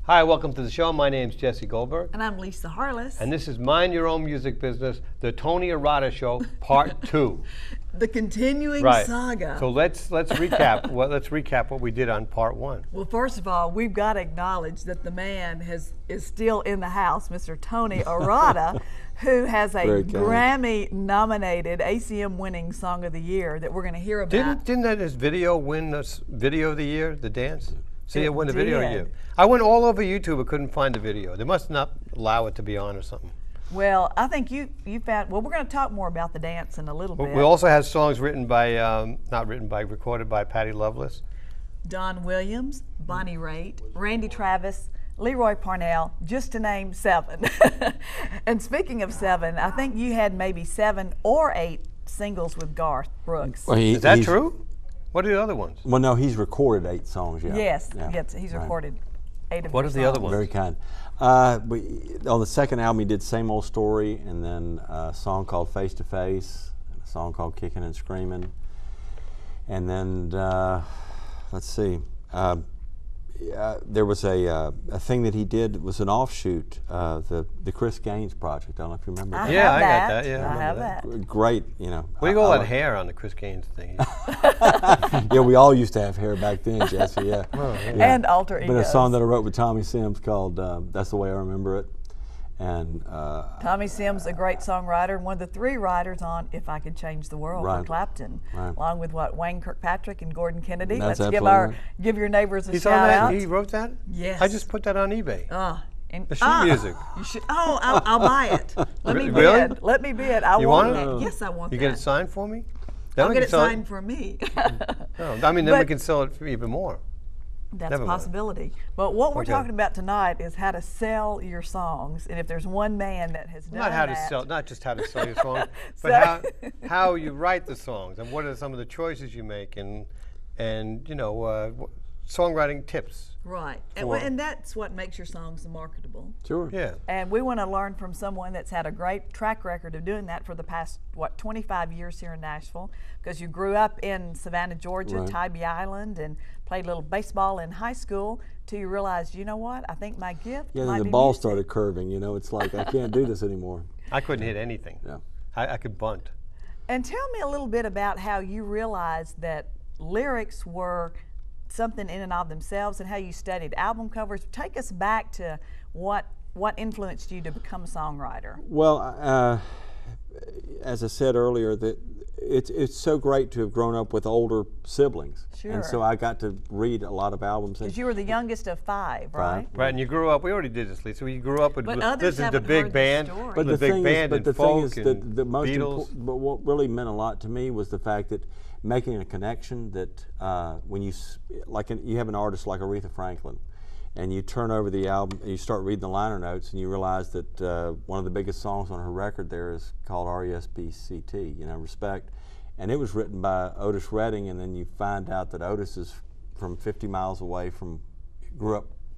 Hi, welcome to the show. My name's Jesse Goldberg. And I'm Lisa Harless. And this is Mind Your Own Music Business, the Tony Arata Show, Part 2. The continuing saga. So let's recap. Let's recap what we did on Part 1. Well, first of all, we've got to acknowledge that the man is still in the house, Mr. Tony Arata, who has a Grammy-nominated, ACM-winning Song of the Year that we're going to hear about. Didn't that his video win us Video of the Year, the dance? See, it won the video of the year. I went all over YouTube, but couldn't find the video. They must not allow it to be on or something. Well, I think you found. Well, we're going to talk more about the dance in a little bit. We also have songs written by, recorded by Patty Loveless, Don Williams, Bonnie Raitt, Randy Travis, Leroy Parnell, just to name 7. And speaking of 7, I think you had maybe 7 or 8 singles with Garth Brooks. Well, is that true? What are the other ones? Well, no, he's recorded 8 songs, yeah. Yes, he's recorded 8 of them. What are the other ones? Very kind. On the second album, he did Same Old Story, and then a song called Face to Face, a song called Kicking and Screaming. And then, let's see, there was a thing that he did that was an offshoot, the Chris Gaines project. I don't know if you remember that. I got that. Yeah, I have that. Great, you know. What do you call that hair on the Chris Gaines thing? Yeah, we all used to have hair back then, Jesse, yeah. And alter egos. But a song that I wrote with Tommy Sims called That's the Way I Remember It. And Tommy Sims, a great songwriter, and one of the 3 writers on If I Could Change the World for Clapton, along with Wayne Kirkpatrick and Gordon Kennedy. Let's give your neighbors a He's shout on that? out. He wrote that? Yes. I just put that on eBay. The sheet music. You should. Oh, I'll buy it. Let me Really? bid. Let me bid. I You want want it. it? Yes, I want You that. get it signed for me? I'll get it signed for me. No, I mean, then we can sell it for even more. That's Never a mind. possibility. But what we're talking about tonight is how to sell your songs. And if there's one man that has done Not how to that, sell, not just how to sell your songs, but how you write the songs and what are some of the choices you make and you know, songwriting tips. Right. And that's what makes your songs marketable. Sure. Yeah. And we want to learn from someone that's had a great track record of doing that for the past, 25 years here in Nashville, because you grew up in Savannah, Georgia, Tybee Island, and played a little baseball in high school till you realized, you know what, I think my gift might then the be ball music. started curving, you know, it's like, I can't do this anymore. I couldn't hit anything. Yeah. I could bunt. And tell me a little bit about how you realized that lyrics were something in and of themselves and how you studied album covers. Take us back to what influenced you to become a songwriter. Well, as I said earlier, that it's so great to have grown up with older siblings. Sure. And so I got to read a lot of albums. Because you were the youngest of 5, right? Right, and you grew up, we already did this, Lisa, you grew up with listening to haven't big heard band, the story. But the big band and folk that and the most Beatles. but what really meant a lot to me was the fact that making a connection that when you have an artist like Aretha Franklin, and you turn over the album and you start reading the liner notes, and you realize that one of the biggest songs on her record there is called R-E-S-P-C-T, you know, Respect, and it was written by Otis Redding, and then you find out that Otis is grew up 50 miles away from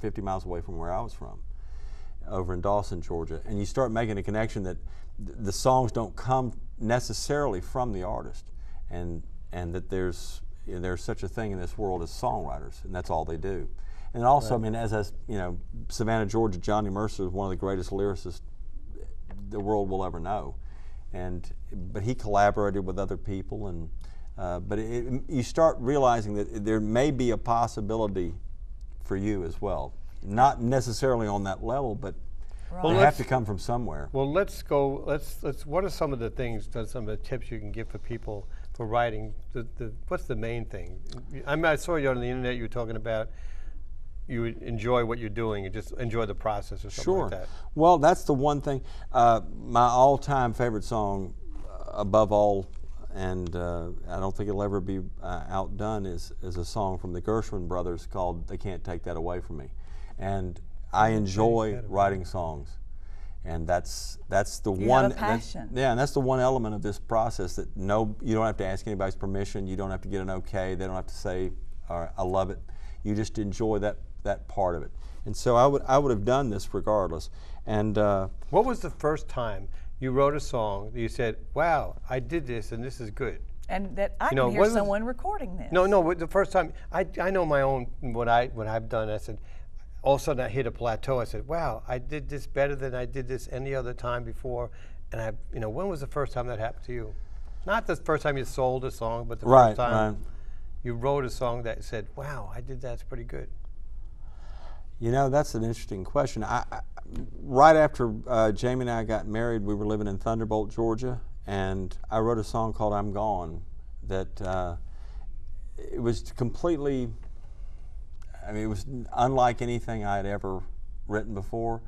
where I was from, over in Dawson, Georgia, and you start making a connection that the songs don't come necessarily from the artist, and that there's such a thing in this world as songwriters, and that's all they do. And also, I mean, Savannah, Georgia, Johnny Mercer is one of the greatest lyricists the world will ever know, but he collaborated with other people, and but you start realizing that there may be a possibility for you as well, not necessarily on that level, but they have to come from somewhere. Well, let's go. Let's. What are some of the things? Some of the tips you can give for people for writing? What's the main thing? I saw you on the internet. You were talking about you enjoy what you're doing and just enjoy the process or something like that. Well, that's the one thing. My all-time favorite song, above all, and I don't think it'll ever be outdone, is a song from the Gershwin brothers called "They Can't Take That Away From Me," and I enjoy writing songs, and that's the one. Have a passion. And that's the one element of this process that you don't have to ask anybody's permission. You don't have to get an okay. They don't have to say, "All right, I love it." You just enjoy that part of it, and so I would have done this regardless. And what was the first time you wrote a song that you said, "Wow, I did this, and this is good"? And that I can hear someone recording this. No, the first time I know my own what I've done. I said, all of a sudden I hit a plateau. I said, wow, I did this better than I did this any other time before. And when was the first time that happened to you? Not the first time you sold a song, but the first time you wrote a song that said, wow, I did that, it's pretty good. You know, that's an interesting question. Right after Jamie and I got married, we were living in Thunderbolt, Georgia, and I wrote a song called I'm Gone that it was completely, it was unlike anything I had ever written before.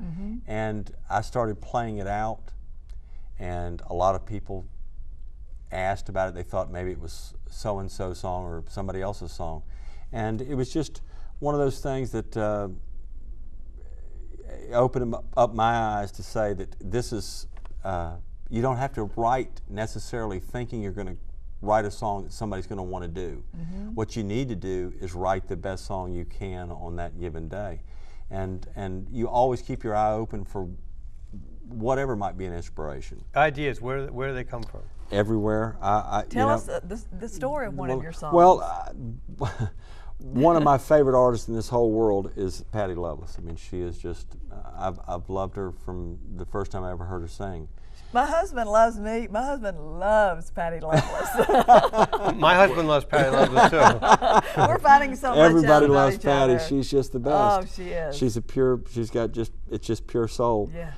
And I started playing it out, and a lot of people asked about it. They thought maybe it was so-and-so song or somebody else's song. And it was just one of those things that opened up my eyes to say that this is, you don't have to write necessarily thinking you're going to write a song that somebody's going to want to do. What you need to do is write the best song you can on that given day. And you always keep your eye open for whatever might be an inspiration. Ideas, where do they come from? Everywhere. Tell us the story of one of your songs. Well, one of my favorite artists in this whole world is Patti Loveless. I mean, she is just, I've loved her from the first time I ever heard her sing. My husband loves me. My husband loves Patti Loveless. My husband loves Patti Loveless too. We're finding so much Everybody out about loves each Patti. other. She's just the best. Oh, she is. It's just pure soul. Yes.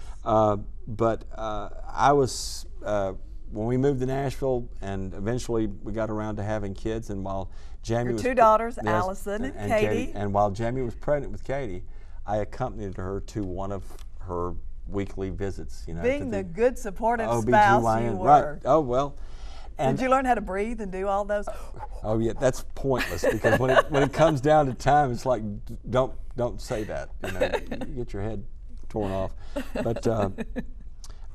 But I was, when we moved to Nashville and eventually we got around to having kids, and while Jamie Your was two daughters, Allison and Katie. And while Jamie was pregnant with Katie, I accompanied her to one of her weekly visits. Being the good supportive spouse you were. Right. Oh, well. And did you learn how to breathe and do all those? Oh yeah, that's pointless because when it comes down to time, it's like don't say that. You get your head torn off.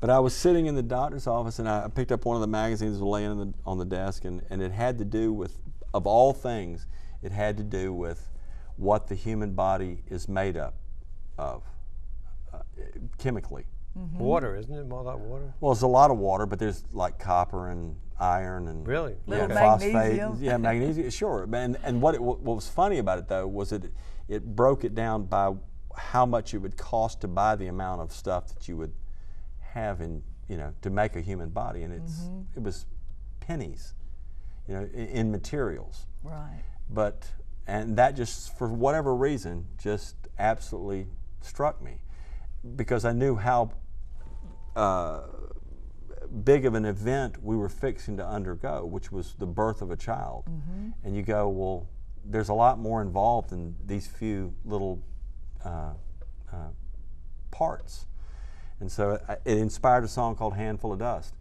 But I was sitting in the doctor's office and I picked up one of the magazines that was laying on the desk, and it had to do with, of all things, it had to do with what the human body is made up of chemically. Water, isn't it? More like water? Well, it's a lot of water, but there's like copper and iron and really? phosphate. Magnesium. Yeah, magnesium. Sure. And what was funny about it though was it broke it down by how much it would cost to buy the amount of stuff that you would have in to make a human body, and it was pennies, in materials. Right. And that just for whatever reason just absolutely struck me, because I knew how big of an event we were fixing to undergo, which was the birth of a child. And you go, well, there's a lot more involved in these few little parts. And so it inspired a song called Handful of Dust.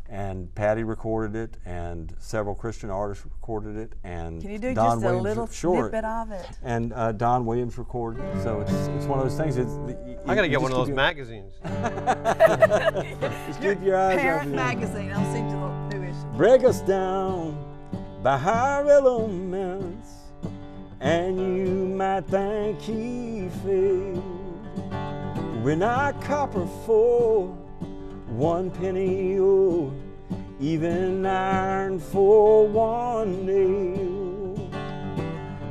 And Patti recorded it, and several Christian artists recorded it, and can you do Don just Williams, a little snippet of it? And Don Williams recorded it. So it's one of those things. I got to get one of those magazines. Just keep your eyes Parent open. magazine. I'll send you the new issue. Break us down by high elements, and you might think he failed. We're not copper for 1 penny, or even iron for 1 nail.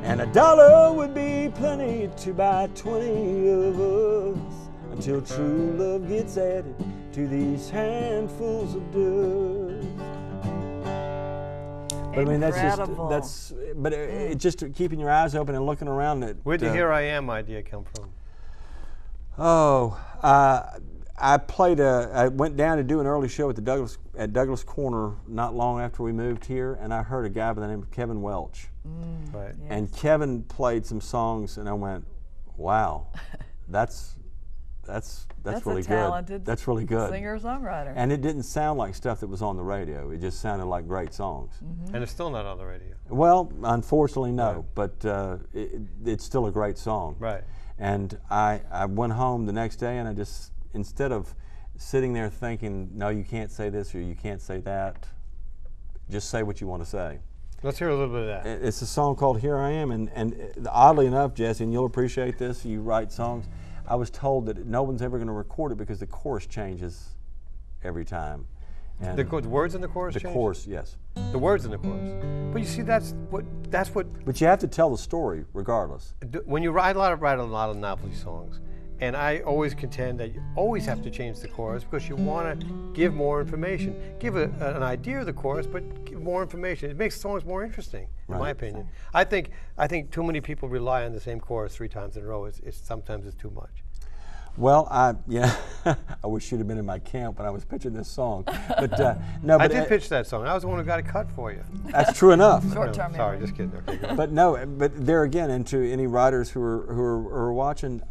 And $1 would be plenty to buy 20 of us, until true love gets added to these handfuls of dust. But I mean, just keeping your eyes open and looking around at. Where'd the Here I Am idea come from? Oh, I went down to do an early show at Douglas Corner not long after we moved here, and I heard a guy by the name of Kevin Welch. Right. Yes. And Kevin played some songs, and I went, wow, that's really a talented good. That's really good. Singer-songwriter. And it didn't sound like stuff that was on the radio. It just sounded like great songs. And it's still not on the radio. Well, unfortunately, no, but it's still a great song. Right. And I went home the next day, and I just, instead of sitting there thinking, no, you can't say this or you can't say that, just say what you want to say. Let's hear a little bit of that. It's a song called Here I Am, and oddly enough, Jesse, and you'll appreciate this, you write songs, I was told that no one's ever going to record it because the chorus changes every time. And The words in the chorus the change? chorus, yes. The words in the chorus. But you see, that's what But you have to tell the story regardless. when you write a lot of novelty songs, and I always contend that you always have to change the chorus because you want to give more information. Give an idea of the chorus, but give more information. It makes songs more interesting, in my opinion. I think too many people rely on the same chorus 3 times in a row. Sometimes it's too much. Well, I wish you'd have been in my camp when I was pitching this song. But no, but I did pitch that song. I was the one who got it cut for you. That's true enough. Short-term Sorry, memory. just kidding. Okay, go ahead. But no, but there again, and to any writers who are watching,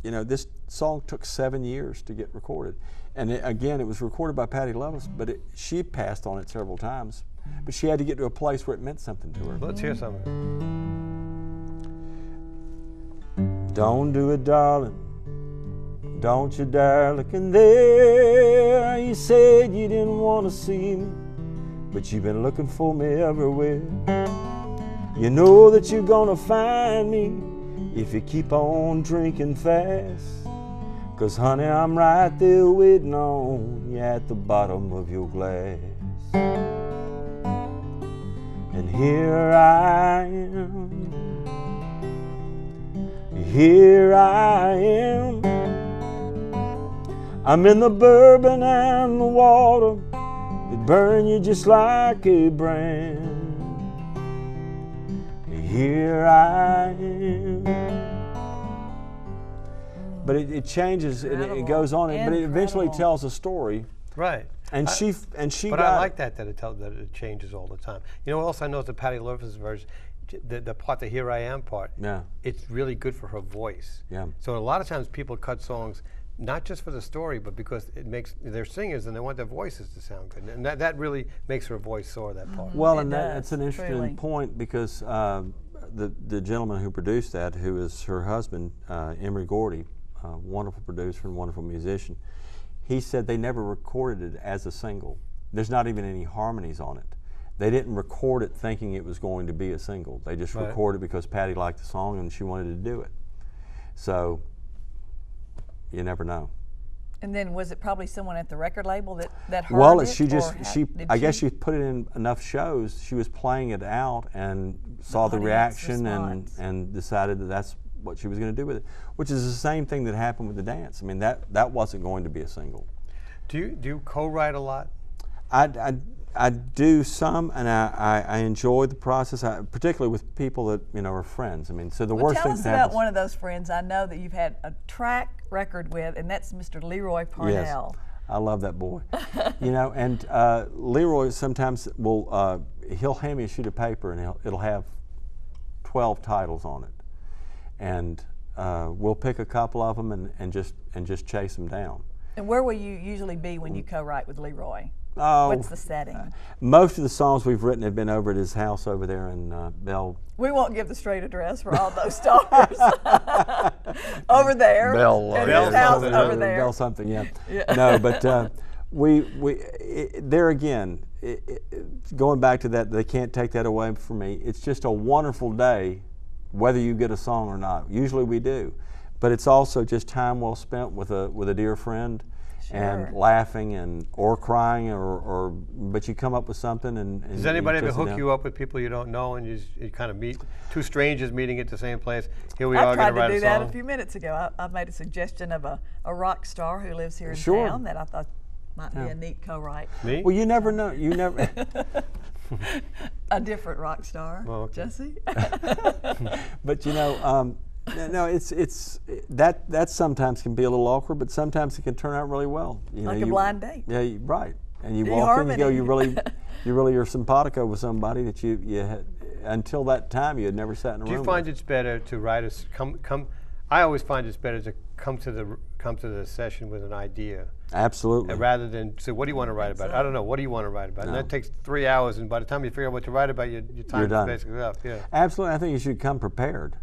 you know, this song took 7 years to get recorded, and again, it was recorded by Patti Loveless, but she passed on it several times. But she had to get to a place where it meant something to her. Let's hear some of it. Don't do it, darling. Don't you dare look in there. You said you didn't want to see me, but you've been looking for me everywhere. You know that you're gonna find me if you keep on drinking fast. 'Cause honey, I'm right there waiting on you at the bottom of your glass. And here I am, here I am. I'm in the bourbon and the water that burn you just like a brand. Here I am. But it changes, it goes on, but it eventually tells a story. Right. And she But got I like that it changes all the time. You know what else I know is the Patti Loveless version, the part, the Here I Am part, Yeah. it's really good for her voice. Yeah. So a lot of times people cut songs not just for the story, but because they're singers and they want their voices to sound good. And that really makes her voice soar, that part. Well, It and that's does, an interesting truly. point because the gentleman who produced that, who is her husband, Emery Gordy, wonderful producer and wonderful musician, he said they never recorded it as a single. There's not even any harmonies on it. They didn't record it thinking it was going to be a single. They just recorded it because Patti liked the song and she wanted to do it. So you never know. And then was it probably someone at the record label that heard Well, it? she just did I guess she put it in enough shows. She was playing it out and saw the audience reaction response. and decided that that's what she was going to do with it, which is the same thing that happened with the dance. I mean, that wasn't going to be a single. Do you co-write a lot? I do some, and I enjoy the process, particularly with people that are friends. I mean, so the Well, worst tell thing us that about happens. one of those friends I know that you've had a track record with, and that's Mr. Leroy Parnell. Yes, I love that boy. And Leroy sometimes will he'll hand me a sheet of paper and it'll have 12 titles on it, and we'll pick a couple of them and just chase them down. And where will you usually be when you co-write with Leroy? Oh, What's the setting? Most of the songs we've written have been over at his house over there in Bell. We won't give the straight address for all those stars. Over there. At his house over there. Bell something, yeah. No, but there again, going back to that, they can't take that away from me. It's just a wonderful day, whether you get a song or not. Usually we do, but it's also just time well spent with a dear friend. Sure. And laughing or crying but you come up with something and Does anybody ever you hook you up with people you don't know and you kind of meet two strangers meeting at the same place? Here we are going to write a song. I tried to do that a few minutes ago. I made a suggestion of a rock star who lives here in Sure. town that I thought might be a neat co-write. Me? Well, you never know. You never. A different rock star, Oh, okay. Jesse. But no, it's that sometimes can be a little awkward, but sometimes it can turn out really well. Like a blind date. Yeah, right. And you walk in, you go, you really are simpatico with somebody that you had, until that time you had never sat in a room. Do you find it's better to write come? I always find it's better to come to the session with an idea. Absolutely. Rather than say, what do you want to write about? I don't know. What do you want to write about? No. And that takes 3 hours, and by the time you figure out what to write about, your time is done. basically up. Yeah. Absolutely. I think you should come prepared.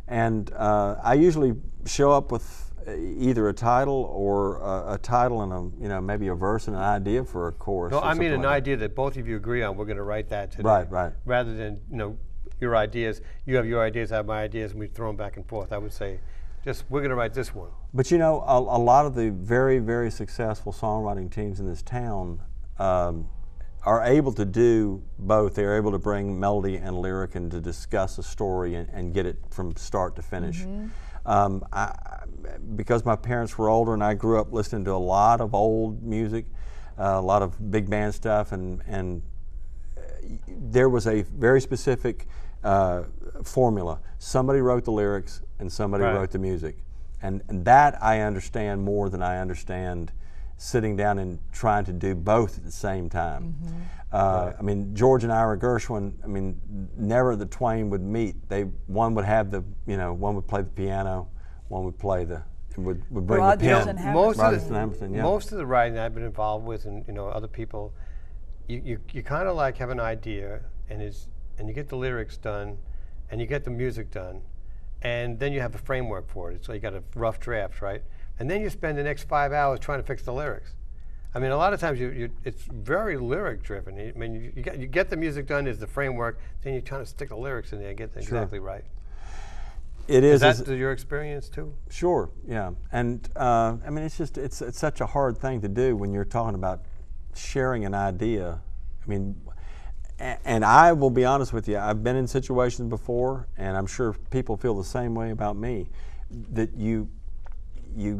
And I usually show up with either a title or a title and maybe a verse and an idea for a chorus. No, or I mean something an like idea that both of you agree on. We're going to write that today. Right. Rather than your ideas. You have your ideas, I have my ideas, and we throw them back and forth. I would say, we're going to write this one. But a lot of the very, very successful songwriting teams in this town are able to do both. They're able to bring melody and lyric and to discuss a story and get it from start to finish. Because my parents were older and I grew up listening to a lot of old music, a lot of big band stuff, and there was a very specific formula. Somebody wrote the lyrics and somebody wrote the music. And that I understand more than I understand sitting down and trying to do both at the same time. I mean, George and Ira Gershwin, I mean, never the twain would meet. One would have the, one would play the piano, one would play would bring Rodgers the and pen. Hammerstein. Most of the writing I've been involved with, and other people, you kind of like have an idea, and you get the lyrics done, and you get the music done, and then you have a framework for it. So you got a rough draft, right? And then you spend the next 5 hours trying to fix the lyrics. I mean, a lot of times it's very lyric driven. I mean, you get the music done as the framework, then you're trying to stick the lyrics in there and get them exactly right. It is. Is that your experience too? Sure, yeah. And I mean, it's such a hard thing to do when you're talking about sharing an idea. I mean, and I will be honest with you, I've been in situations before, and I'm sure people feel the same way about me, that you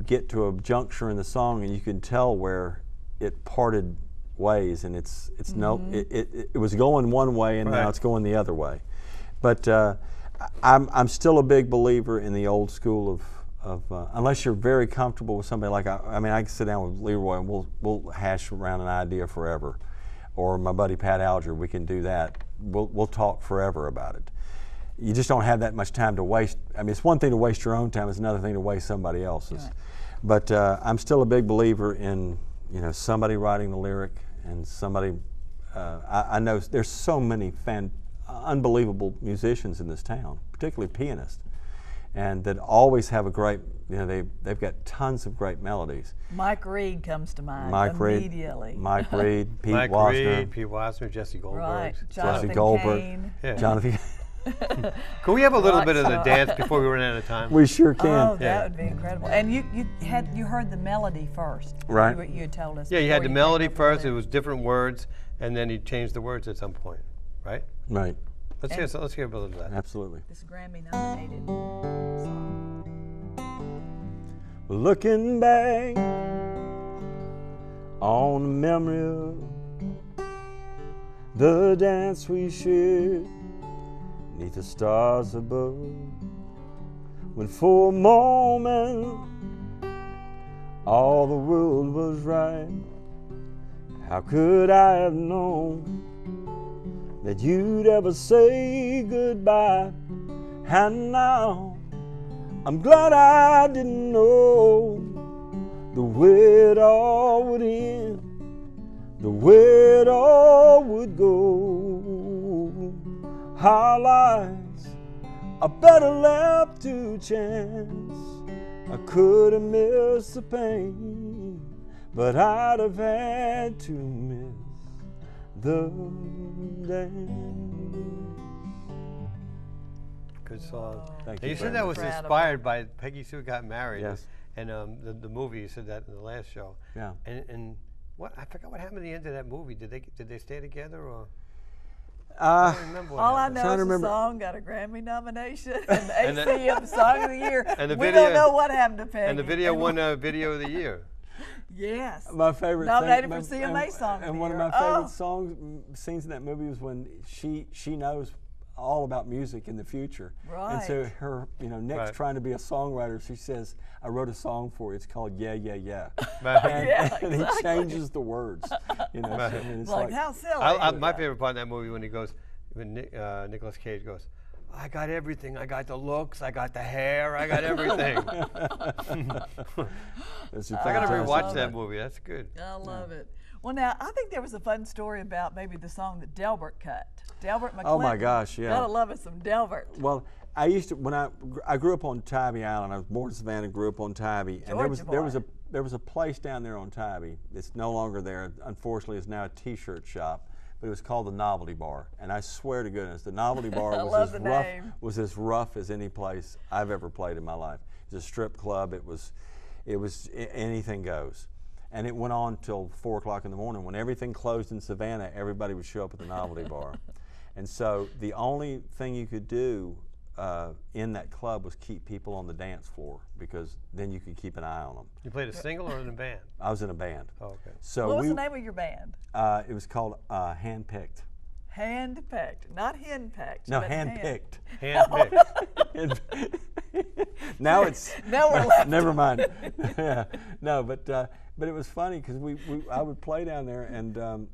get to a juncture in the song and you can tell where it parted ways, and it was going one way and now it's going the other way. But I'm still a big believer in the old school of unless you're very comfortable with somebody like I mean, I can sit down with Leroy and we'll hash around an idea forever, or my buddy Pat Alger, we can do that. We'll talk forever about it. You just don't have that much time to waste. I mean, it's one thing to waste your own time; it's another thing to waste somebody else's. Right. But I'm still a big believer in somebody writing the lyric and somebody. I know there's so many unbelievable musicians in this town, particularly pianists, and that always have a great. They've got tons of great melodies. Mike Reed comes to mind immediately. Mike Reed, Pete Mike Wasner, Reed, Pete Wasner, Jesse Goldberg, right. Jesse Goldberg, Jonathan. Can we have a little bit of the dance before we run out of time? We sure can. Oh, that would be incredible. And you heard the melody first, right? You had told us. Yeah, you had the melody first. It was different words, and then he changed the words at some point, right? Right. Let's hear a little of that. Absolutely. This Grammy-nominated song. Looking back on the memory of the dance we shared 'neath the stars above, when for a moment all the world was right. How could I have known that you'd ever say goodbye? And now I'm glad I didn't know the way it all would end, the way it all would go. Our lives are better left to chance. I could have missed the pain, but I'd have had to miss the dance. Good song. Thank you. you. You said that was inspired by Peggy Sue Got Married. Yes. And the movie, you said that in the last show. Yeah. And what, I forgot what happened at the end of that movie. Did they stay together, or? All I know is the song got a Grammy nomination and the ACM Song of the Year. And the we video, don't know what happened to Peggy. And the video won Video of the Year. Yes. My favorite nominated thing, for CMA Song of the Year. And one of my favorite scenes in that movie was when she knows all about music in the future. Right. And so her, Nick's trying to be a songwriter. She says, "I wrote a song for you. It's called Yeah, Yeah, Yeah." And he changes the words. It's like how silly. My favorite part in that movie when Nicolas Cage goes, "I got everything. I got the looks. I got the hair. I got everything." I got to rewatch that movie. That's good. I love it. Well, now, I think there was a fun story about maybe the song that Delbert cut. Delbert McClinton. Oh, my gosh, yeah. Gotta love us some Delbert. Well, I used to, when I grew up on Tybee Island. I was born in Savannah, grew up on Tybee. And there was a place down there on Tybee that's no longer there. Unfortunately, it's now a T-shirt shop. But it was called the Novelty Bar. And I swear to goodness, the Novelty Bar was as rough as any place I've ever played in my life. It was a strip club. It was anything goes. And it went on till 4 o'clock in the morning. When everything closed in Savannah, everybody would show up at the Novelty Bar. And so the only thing you could do in that club was keep people on the dance floor, because then you could keep an eye on them. You played a single or in a band? I was in a band. Oh, okay. So What was the name of your band? It was called Handpicked. Handpicked, not henpecked. No, but Handpicked. Handpicked. Now it's Now we're left. never mind. Yeah. No, but it was funny because I would play down there, and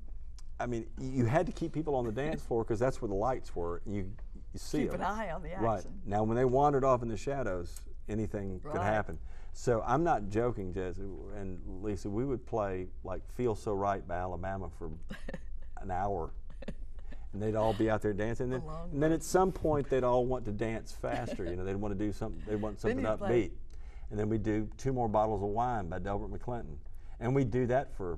I mean, you had to keep people on the dance floor because that's where the lights were. And you see Keep them. an eye on the action. Right. Now, when they wandered off in the shadows, anything could Right. happen. So I'm not joking, Jesse and Lisa. We would play like "Feel So Right" by Alabama for an hour. And they'd all be out there dancing. And then at some point, they'd all want to dance faster. You know, they'd want to do something. They want something you'd play. upbeat. And then we'd do 2 more bottles of wine by Delbert McClinton, and we'd do that for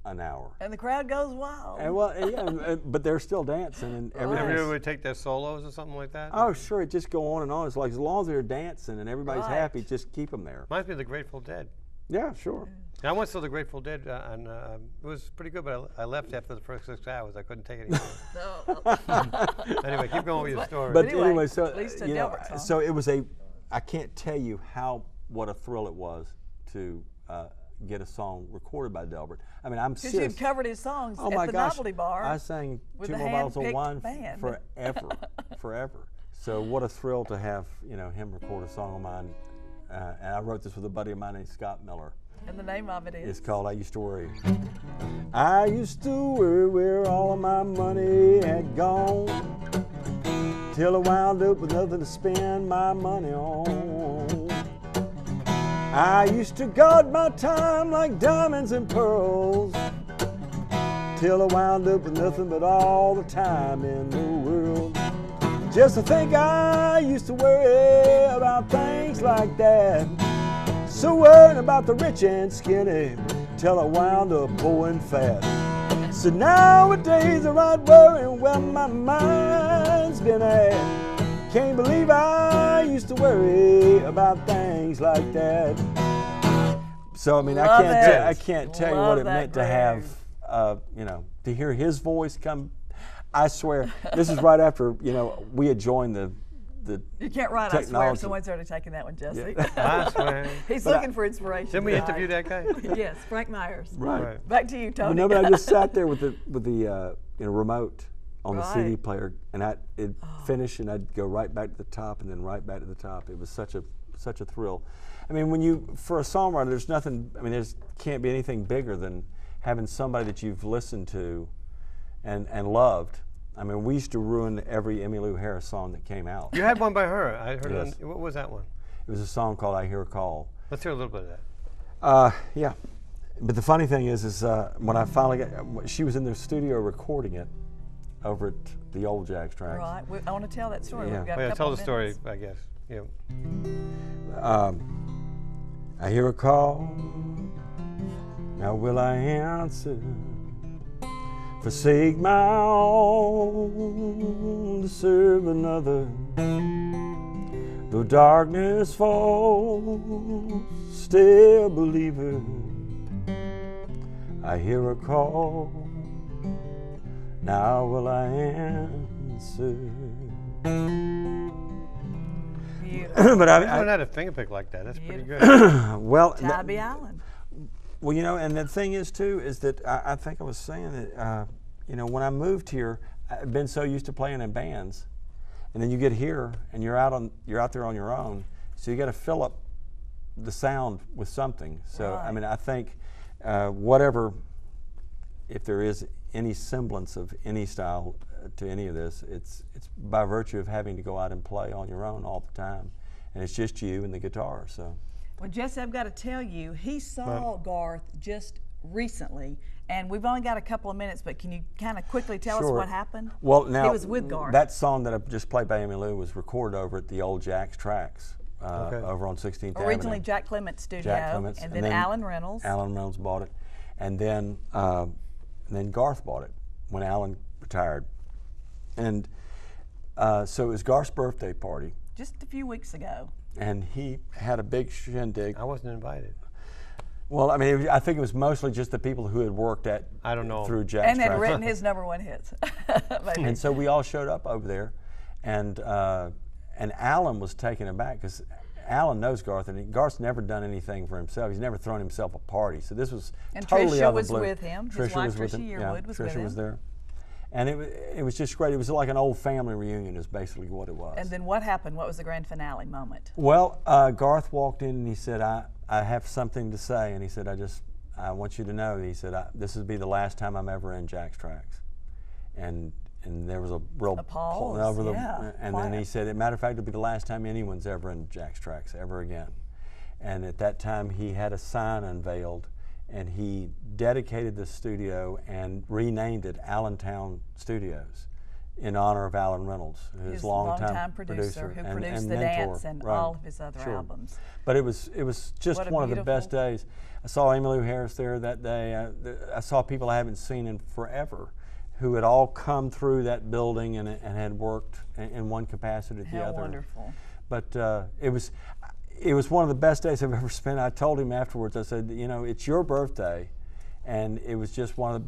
an hour. And the crowd goes wild. And well, yeah, but they're still dancing and everything. Everybody would take their solos or something like that? Oh, sure. It just go on and on. It's like as long as they're dancing and everybody's Right. happy, just keep them there. Reminds me of the Grateful Dead. Yeah, sure. I once saw the Grateful Dead, and it was pretty good, but I left after the first 6 hours. I couldn't take it anymore. No. Anyway, keep going with your story. But Anyway, anyway, so at least a you know, Delbert song. so it was I can't tell you what a thrill it was to get a song recorded by Delbert. I mean, I'm Because serious. you've covered his songs Oh at my the gosh, Novelty Bar. I sang with 2 a more bottles of hand-picked wine band. forever, forever. So what a thrill to have him record a song of mine. And I wrote this with a buddy of mine named Scott Miller. And the name of it is? It's called "I Used to Worry." I used to worry where all of my money had gone, till I wound up with nothing to spend my money on. I used to guard my time like diamonds and pearls, till I wound up with nothing but all the time in the world. Just to think I used to worry about things like that. So worrying about the rich and skinny, till I wound up poor and fat. So nowadays I not worrying where my mind's been at. Can't believe I used to worry about things like that. So I mean, Love it. I can't tell you Love what it that meant to have, to hear his voice come. I swear, this is right after we had joined the You can't write, I swear. technology. Someone's already taken that one, Jesse. I swear. He's But looking for inspiration. Didn't we tonight. interview that guy? Yes, Frank Myers. Right. Back to you, Tony. But no, but I just sat there with the remote on the CD Right. player, and it'd finish, and I'd go right back to the top, and then right back to the top. It was such a thrill. I mean, for a songwriter, there's nothing. I mean, can't be anything bigger than having somebody that you've listened to, and loved. I mean, we used to ruin every Emmylou Harris song that came out. You had one by her. I heard Yes. it. What was that one? It was a song called "I Hear a Call." Let's hear a little bit of that. Yeah. But the funny thing is when I finally she was in the studio recording it over at the old Jack's Tracks. Right. I want to tell that story. Yeah. We've got Oh, a yeah, couple tell of the story, minutes. I guess. Yeah. I hear a call, now will I answer? Forsake my own to serve another. Though darkness falls, still believer. I hear a call, now will I answer? Beautiful. But I haven't had a finger pick like that. That's pretty good. well, Tybee Island. well, and the thing is too is that I think I was saying that when I moved here, I've been so used to playing in bands, and then you get here and you're out there on your own, so you got to fill up the sound with something. So I Right. mean, I think if there is any semblance of any style to any of this, it's by virtue of having to go out and play on your own all the time, and it's just you and the guitar. So. Well, Jesse, I've got to tell you, he saw Garth just recently, and we've only got a couple of minutes, but can you kind of quickly tell us Sure. what happened? Well, now he was with Garth. that song that I just played by Emmylou was recorded over at the old Jack's Tracks over on 16th Originally Avenue. Jack Clement's studio, Jack Clements, and then Alan Reynolds. Alan Reynolds bought it, and then Garth bought it when Alan retired, and so it was Garth's birthday party, Just a few weeks ago. and he had a big shindig. I wasn't invited. Well, I mean, I think it was mostly just the people who had worked at I don't know. through Jack's And had Tracks. written his #1 hits. Maybe. And so we all showed up over there, and Alan was taken aback because Alan knows Garth, and Garth's never done anything for himself. He's never thrown himself a party. So this was And totally Tricia out of the was blue. with him. His Tricia wife, was with Tricia him. Yearwood, was with Tricia was him. there, and it was just great. It was like an old family reunion, is basically what it was. And then what happened? What was the grand finale moment? Well, Garth walked in and he said, I have something to say. And he said, I want you to know, he said, this will be the last time I'm ever in Jack's Tracks. And there was a real pause, over the, yeah, and quiet. then he said, as a matter of fact, it'll be the last time anyone's ever in Jack's Tracks, ever again. And at that time, he had a sign unveiled, and he dedicated the studio and renamed it Allentown Studios in honor of Alan Reynolds, His longtime longtime producer who produced The mentor. Dance and Right. all of his other Sure. albums. But it was just What a one of the beautiful- best days. I saw Emmylou Harris there that day. I saw people I haven't seen in forever, who had all come through that building and had worked in one capacity or the How other. wonderful. But it was one of the best days I've ever spent. I told him afterwards, I said, you know, it's your birthday, and it was just one of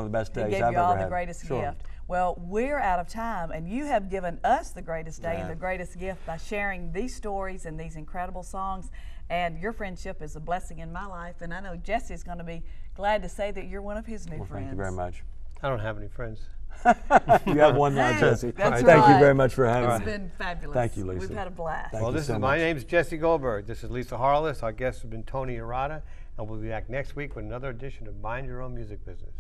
the best He days gave I've you ever all had. the greatest Sure. gift. Well, we're out of time, and you have given us the greatest day Yeah. and the greatest gift by sharing these stories and these incredible songs. And your friendship is a blessing in my life, and I know Jesse's going to be glad to say that you're one of his new Well, friends. thank you very much. I don't have any friends. You have one now, Hey, Jesse. that's Thank you right. very much for having It's me. been fabulous. Thank you, Lisa. We've had a blast. Thank Well, you this so is my much. name's Jesse Goldberg. This is Lisa Harless. Our guest has been Tony Arata, and we'll be back next week with another edition of Mind Your Own Music Business.